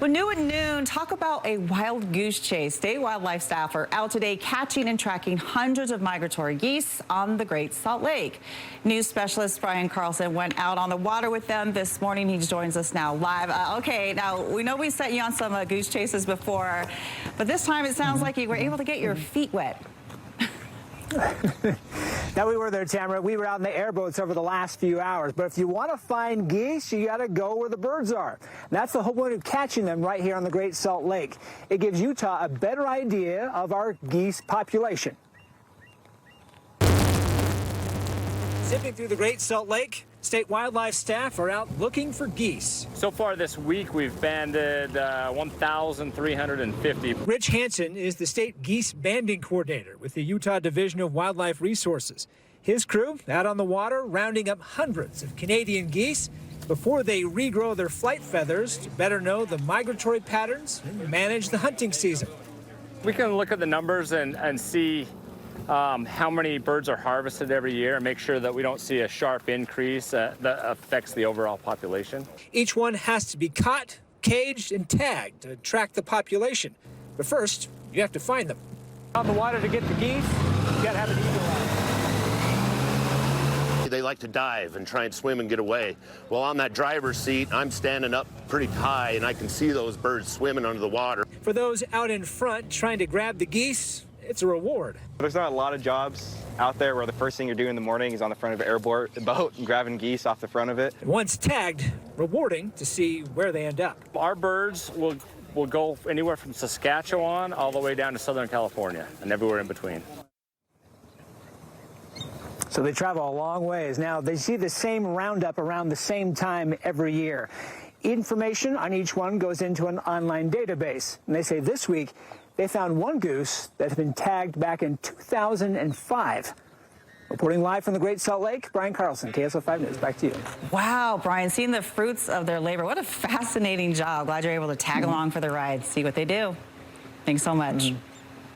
Well, new at noon, talk about a wild goose chase. State wildlife staff are out today catching and tracking hundreds of migratory geese on the Great Salt Lake. News specialist Brian Carlson went out on the water with them this morning. He joins us now live. Okay, now we know we sent you on some goose chases before, but this time it sounds like you were able to get your feet wet. Now, we were there, Tamara. We were out in the airboats over the last few hours. But if you want to find geese, you got to go where the birds are. And that's the whole point of catching them right here on the Great Salt Lake. It gives Utah a better idea of our geese population. Zipping through the Great Salt Lake, state wildlife staff are out looking for geese. So far this week, we've banded 1,350. Rich Hansen is the state geese banding coordinator with the Utah Division of Wildlife Resources. His crew out on the water rounding up hundreds of Canadian geese before they regrow their flight feathers to better know the migratory patterns and manage the hunting season. We can look at the numbers and see how many birds are harvested every year and make sure that we don't see a sharp increase that affects the overall population. Each one has to be caught, caged, and tagged to track the population. But first, you have to find them. On the water to get the geese, you gotta have an eagle eye. They like to dive and try and swim and get away. Well, on that driver's seat, I'm standing up pretty high and I can see those birds swimming under the water. For those out in front trying to grab the geese, it's a reward. There's not a lot of jobs out there where the first thing you're doing in the morning is on the front of an airboat and grabbing geese off the front of it. Once tagged, rewarding to see where they end up. Our birds will go anywhere from Saskatchewan all the way down to Southern California and everywhere in between. So they travel a long ways. Now, they see the same roundup around the same time every year. Information on each one goes into an online database. And they say this week, they found one goose that had been tagged back in 2005. Reporting live from the Great Salt Lake, Brian Carlson, KSL 5 News. Back to you. Wow, Brian, seeing the fruits of their labor. What a fascinating job. Glad you're able to tag along for the ride, see what they do. Thanks so much.